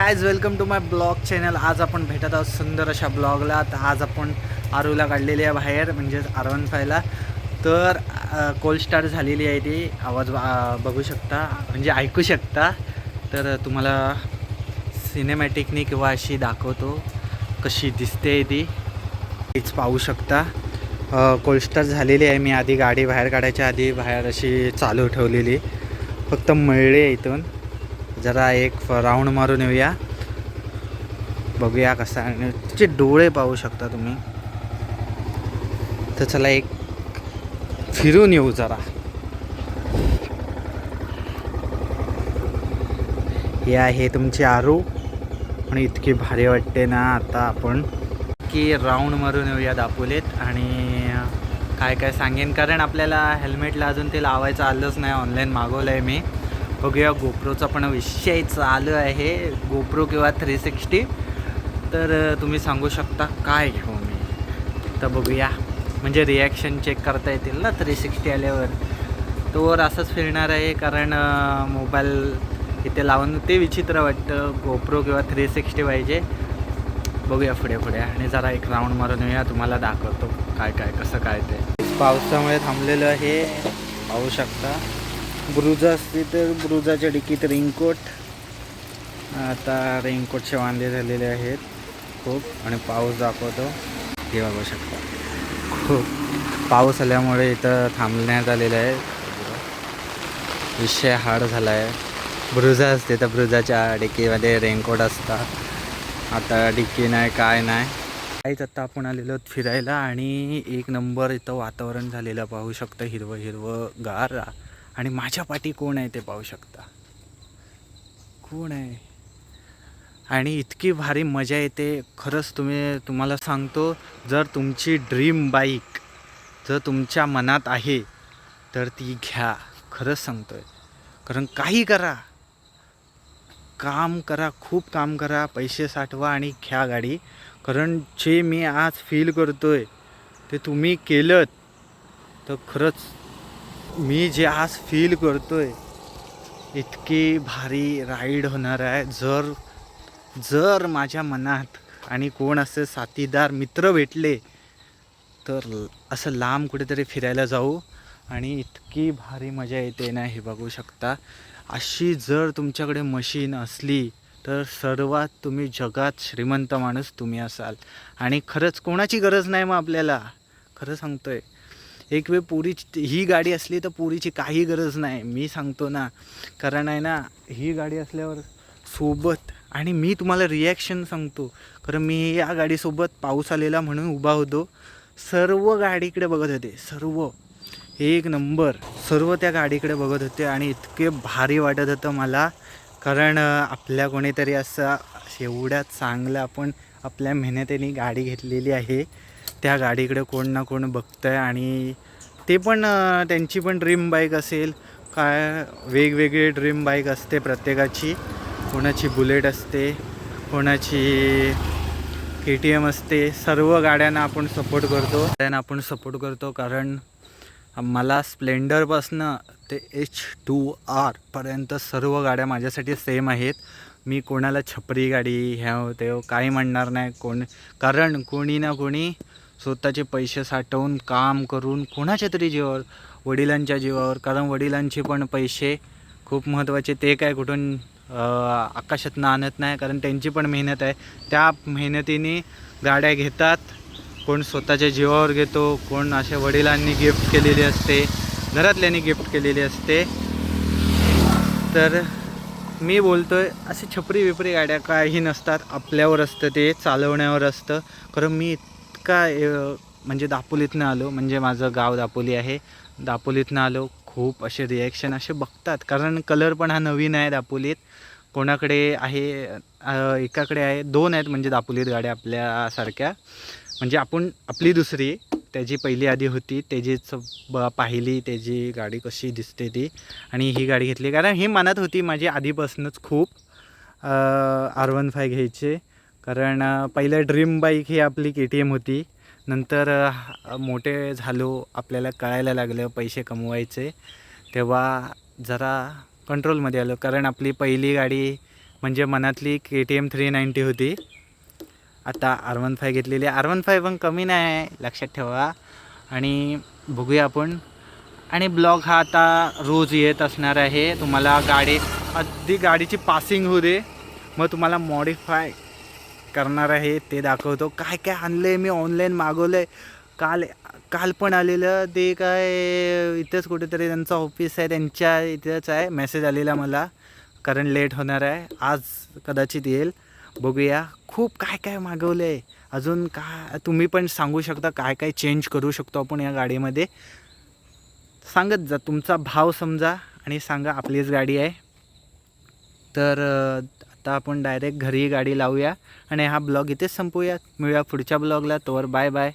Guys welcome to my blog channel. आज आपण भेटत आहोत सुंदर अशा ब्लॉगला. तर आज आपण आरूला काढलेली आहे बाहेर, म्हणजेच R15ला. तर कोल्ड स्टार्ट झालेली आहे ती. आवाज बघू शकता, म्हणजे ऐकू शकता. तर तुम्हाला सिनेमॅटिकनी किंवा अशी दाखवतो कशी दिसते ती. तीच पाहू शकता. कोल्ड स्टार्ट झालेली आहे. मी आधी गाडी बाहेर काढायच्या आधी बाहेर अशी चालू ठेवलेली, फक्त मळली आहे. इथून जरा एक राऊंड मारून येऊया, बघूया कसा. आणि तिचे डोळे पाहू शकता तुम्ही. तर चला एक फिरून येऊ जरा. हे आहे तुमची आरू आणि इतकी भारी वाटते ना. आता आपण की राऊंड मारून येऊया दापोलीत. आणि काय काय सांगेन, कारण आपल्याला हेल्मेटला अजून ते लावायचं आलंच नाही. ऑनलाईन मागवलं आहे मी. बघूया. गोप्रोचा पण विषय चालू आहे, गोप्रो किंवा 360. तर तुम्ही सांगू शकता काय घेऊ मी. तर बघूया, म्हणजे रिॲक्शन चेक करता येतील ना 360 आल्यावर. तोवर असंच फिरणार आहे, कारण मोबाईल इथे लावून ते विचित्र वाटतं. गोप्रो किंवा 360 पाहिजे. बघूया पुढे पुढे. आणि जरा एक राऊंड मारून येऊया, तुम्हाला दाखवतो काय काय कसं काय ते. पावसामुळे थांबलेलं आहे, पाहू शकता. ब्रुजा असते तर ब्रुजाच्या डिकीत रेनकोट. आता रेनकोटचे वांदे झालेले आहेत खूप. आणि पाऊस दाखवतो, हे बघू शकता. खूप पाऊस आल्यामुळे इथं थांबण्यात आलेलं आहे. विषय हार्ड झाला आहे. ब्रुजा असते तर ब्रुजाच्या डिकीमध्ये रेनकोट असतात. आता डिकी नाही, काय नाही काहीच. आता आपण आलेलो फिरायला आणि एक नंबर इथं वातावरण झालेलं पाहू शकता. हिरवं हिरवं गार. आणि माझ्या पाठी कोण आहे ते पाहू शकता. कोण आहे. आणि इतकी भारी मजा येते खरंच. तुम्हाला सांगतो, जर तुमची ड्रीम बाईक जर तुमच्या मनात आहे तर ती घ्या. खरंच सांगतो आहे. कारण काही करा, काम करा, खूप काम करा, पैसे साठवा आणि घ्या गाडी. कारण जे मी आज फील करतो आहे ते तुम्ही केलं तर खरंच मी जे आज फील करतो आहे इतकी भारी राईड होणार आहे. जर माझ्या मनात आणि कोण असे साथीदार मित्र भेटले तर असं लांब कुठेतरी फिरायला जाऊ. आणि इतकी भारी मजा येते ना, हे बघू शकता. अशी जर तुमच्याकडे मशीन असली तर सर्वात तुम्ही जगात श्रीमंत माणूस तुम्ही असाल. आणि खरंच कोणाची गरज नाही मग आपल्याला. खरं सांगतोय. एक वेळ पुरीची ही गाडी असली तर पुरीची काही गरज नाही, मी सांगतो ना. कारण आहे ना, ही गाडी असल्यावर सोबत. आणि मी तुम्हाला रिॲक्शन सांगतो, कारण मी या गाडीसोबत पाऊस आलेला म्हणून उभा होतो. सर्व गाडीकडे बघत होते, सर्व एक नंबर. सर्व त्या गाडीकडे बघत होते आणि इतके भारी वाटत होतं मला. कारण आपल्या कोणीतरी असं एवढ्या चांगलं आपण आपल्या मेहनतीने गाडी घेतलेली आहे, त्या गाडीकडे कोण ना कोण बघतं आहे. आणि ते पण त्यांची पण ड्रीम बाईक असेल काय. वेगवेगळी ड्रीम बाईक असते प्रत्येकाची. कोणाची बुलेट असते, कोणाची KTM असते. सर्व गाड्यांना आपण सपोर्ट करतो. कारण मला स्प्लेंडरपासनं ते H2R पर्यंत सर्व गाड्या माझ्यासाठी सेम आहेत. मी कोणाला छपरी गाडी ह्या ते काही म्हणणार नाही. कारण कोणी ना कोणी स्वतःचे पैसे साठवून काम करून कोणाच्या तरी जीवावर, वडिलांच्या जीवावर. कारण वडिलांचे पण पैसे खूप महत्त्वाचे. ते काय कुठून आकाशातनं आणत नाही, कारण त्यांची पण मेहनत आहे. त्या मेहनतीने गाड्या घेतात. कोण स्वतःच्या जीवावर घेतो, कोण अशा वडिलांनी गिफ्ट केलेली असते, घरातल्यांनी गिफ्ट केलेली असते. तर मी बोलतो आहे, असे छपरी विपरी गाड्या काही नसतात. आपल्यावर असतं, ते चालवण्यावर असतं. कारण मी इतका म्हणजे दापोलीतनं आलो, म्हणजे माझं गाव दापोली आहे. दापोलीतनं आलो. खूप असे रिॲक्शन असे बघतात, कारण कलर पण हा नवीन आहे दापोलीत. कोणाकडे आहे, एकाकडे आहे, 2 आहेत म्हणजे दापोलीत गाड्या आपल्यासारख्या. म्हणजे आपली दुसरी, त्याची पहिली आधी होती, त्याचीच पाहिली त्याची गाडी कशी दिसते ती. आणि ही गाडी घेतली कारण ही मनात होती माझी आधीपासूनच खूप R15 घ्यायचे. कारण पहिलं ड्रीम बाईक ही आपली KTM होती. नंतर मोठे झालो, आपल्याला कळायला लागलं पैसे कमवायचे, तेव्हा जरा कंट्रोलमध्ये आलो. कारण आपली पहिली गाडी म्हणजे मनातली KTM 390 होती. आता R15 घेतलेली. R15 पण कमी नाही आहे, लक्षात ठेवा. आणि बघूया आपण. आणि ब्लॉग हा आता रोज येत असणार आहे. तुम्हाला आधी गाडीची पासिंग होऊ दे, मग तुम्हाला मॉडिफाय करणार आहे ते दाखवतो. काय काय आणलं आहे मी, ऑनलाईन मागवलं आहे. काल पण आलेलं ते काय इथंच कुठेतरी त्यांचं ऑफिस आहे, त्यांच्या इथंच आहे. मेसेज आलेला मला, कारण लेट होणार आहे. आज कदाचित येईल. बघूया. खूप काय काय मागवलं आहे. अजून काय तुम्ही पण सांगू शकता काय काय चेंज करू शकतो आपण या गाडीमध्ये. सांगत जा, तुमचा भाव समजा आणि सांगा. आपलीच गाडी आहे. तर आता आपण डायरेक्ट घरी गाडी लावूया आणि हा ब्लॉग इथेच संपवूया. मिळूया पुढच्या ब्लॉगला. तोवर बाय बाय.